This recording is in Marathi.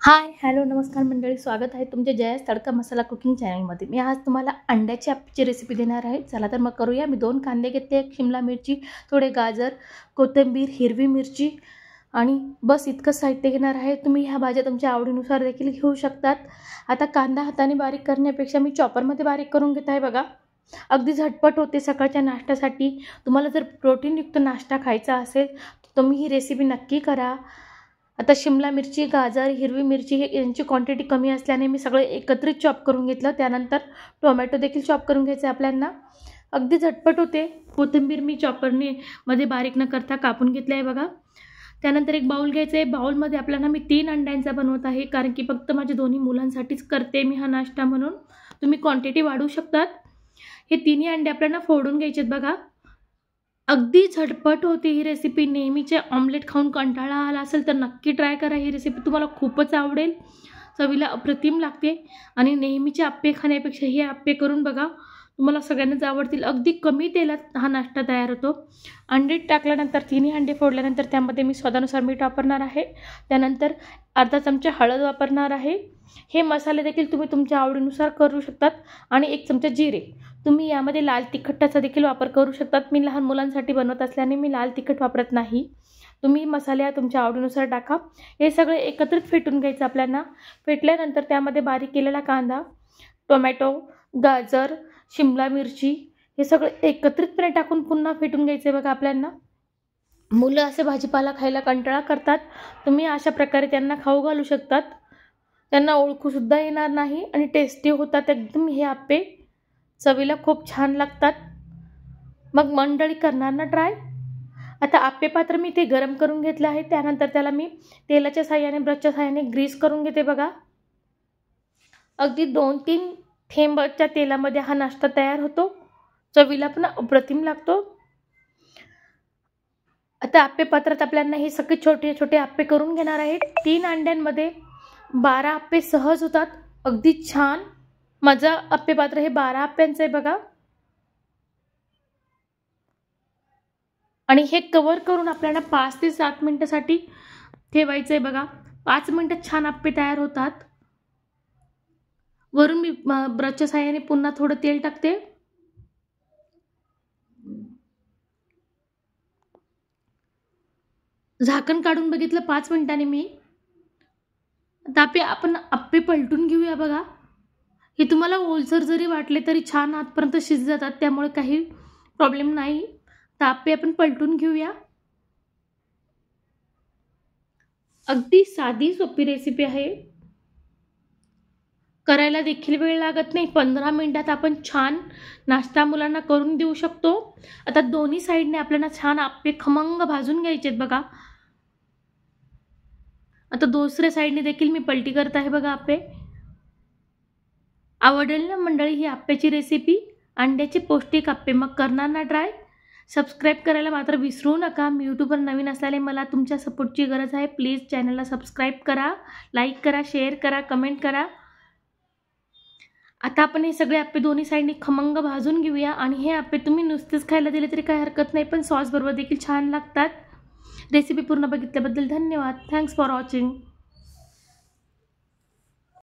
हाय हॅलो नमस्कार मंडळी, स्वागत आहे तुमच्या जयास तडका मसाला कुकिंग चॅनलमध्ये। मी आज तुम्हाला अंड्याची अप्पीची रेसिपी देणार आहे। चला तर मग करूया। मी 2 कांदे घेतले, एक शिमला मिरची, थोडे गाजर, कोथिंबीर, हिरवी मिरची आणि बस इतकं साहित्य घेणार आहे। तुम्ही ह्या भाज्या तुमच्या आवडीनुसार देखील घेऊ शकतात। आता कांदा हाताने बारीक करण्यापेक्षा मी चॉपरमध्ये बारीक करून घेत आहे बघा। अगदी झटपट होते सकाळच्या नाश्त्यासाठी। तुम्हाला जर प्रोटीनयुक्त नाश्ता खायचा असेल तर तुम्ही ही रेसिपी नक्की करा। आता शिमला मिरची, गाजर, हिरवी मिरची यांची क्वांटिटी कमी असल्याने मी सगळे एकत्रित चॉप करून घेतलं। त्यानंतर टोमॅटो देखील चॉप करून घ्यायचे आपल्याला। अगदी झटपट होते। कोथिंबीर मी चॉपरने मध्ये बारीक न करता कापून घेतले आहे बघा। त्यानंतर एक बाउल घ्यायचं आहे। बाउलमध्ये आपल्याला मी 3 अंड्यांचा बनवत आहे, कारण की फक्त माझ्या दोन्ही मुलांसाठीच करते मी हा नाश्ता, म्हणून तुम्ही क्वांटिटी वाढवू शकतात। हे तिन्ही अंडे आपल्याला फोडून घ्यायचे आहेत बघा। अगदी झटपट होती ही रेसिपी। नेहमीचे ऑमलेट खाऊन कंटाळा आला असेल तर नक्की ट्राय करा। ही रेसिपी तुम्हाला खूपच आवडेल, चवीला अप्रतिम लागते आणि नेहमीचे आप्पे खाण्यापेक्षा हे आप्पे करून बघा, तुम्हाला सगळ्यांनाच आवडतील। अगदी कमी तेलात हा नाश्ता तयार होतो। अंडे टाकल्यानंतर तिन्ही अंडे फोडल्यानंतर त्यामध्ये मी स्वादानुसार मीठ वापरणार आहे। त्यानंतर अर्धा चमचा हळद वापरणार आहे। हे मसाले देखील तुम्ही तुमच्या आवडीनुसार करू शकतात आणि 1 चमचा जिरे। तुम्ही यामध्ये लाल तिखटाचा देखील वापर करू शकतात। मी लहान मुलांसाठी बनवत असल्याने मी लाल तिखट वापरत नाही। तुम्ही मसाले तुमच्या आवडीनुसार टाका। हे सगळे एकत्रित फेटून घ्यायचं आपल्याला। फेटल्यानंतर त्यामध्ये बारीक केलेला कांदा, टोमॅटो, गाजर, शिमला मिरची हे सगळं एकत्रितपणे टाकून पुन्हा फेटून घ्यायचे बघा आपल्याला। मुलं असे भाजीपाला खायला कंटाळा करतात, तुम्ही अशा प्रकारे त्यांना खाऊ घालू शकतात। त्यांना ओळखू सुद्धा येणार नाही आणि टेस्टी होतात एकदम हे आप्पे। चवीला खूप छान लागतात। मग मंडळी करणार ना ट्राय। आता आप्पे पात्र मी ते गरम करून घेतलं आहे। त्यानंतर त्याला मी तेलाच्या साहाय्याने, ब्रशच्या साहाय्याने ग्रीस करून घेते बघा। अगदी 2-3 थेंबाच्या तेलामध्ये हा नाश्ता तयार होतो। चवीला पण अप्रतिम लागतो। आता आप्पे पात्रात आपल्याला हे सगळे छोटे छोटे आप्पे करून घेणार आहे। 3 अंड्यांमध्ये 12 आप्पे सहज होतात, अगदी छान। माझं आप्पे पात्र हे 12 आप्यांचं आहे बघा। आणि हे कव्हर करून आपल्याला 5 ते 7 मिनिटांसाठी ठेवायचं आहे बघा। 5 मिनिटात छान आप्पे तयार होतात। वरून मी ब्रशच्या साहाय्याने पुन्हा थोडं तेल टाकते। झाकण काढून बघितलं 5 मिनिटांनी मी। आता आपण आप्पे पलटून घेऊया बघा। हे तुम्हाला ओलसर जरी वाटले तरी छान आतपर्यंत शिजत जातात, त्यामुळे काही प्रॉब्लेम नाही। तर आप्पे आपण पलटून घेऊया। अगदी साधी सोपी रेसिपी आहे, करायला देखील वेळ लागत नाही। 15 मिनिटात आपण छान नाश्ता मुलांना करून देऊ शकतो। आता दोन्ही साइडने आपल्याला छान आप्पे खमंग भाजून घ्यायचे आहेत बघा। आता दुसऱ्या साइडने देखील मी पलटी करत आहे बघा आप्पे। आवडेल ना मंडळी ही आप्प्याची रेसिपी, अंड्याचे पौष्टिक आप्पे। मग करणार ना ट्राय। सबस्क्राईब करायला मात्र विसरू नका। मी यूट्यूबवर नवीन असल्याने मला तुमच्या सपोर्टची गरज आहे। प्लीज चॅनलला सबस्क्राईब करा, लाईक करा, शेअर करा, कमेंट करा। आता आपण हे सगळे आप्पे दोन्ही साइडने खमंग भाजून घेऊया। आणि हे आप्पे तुम्ही नुसतेच खायला दिले तरी काही हरकत नाही, पण सॉस बरोबर देखील छान लागतात। रेसिपी पूर्ण बघितल्याबद्दल धन्यवाद। Thanks for watching.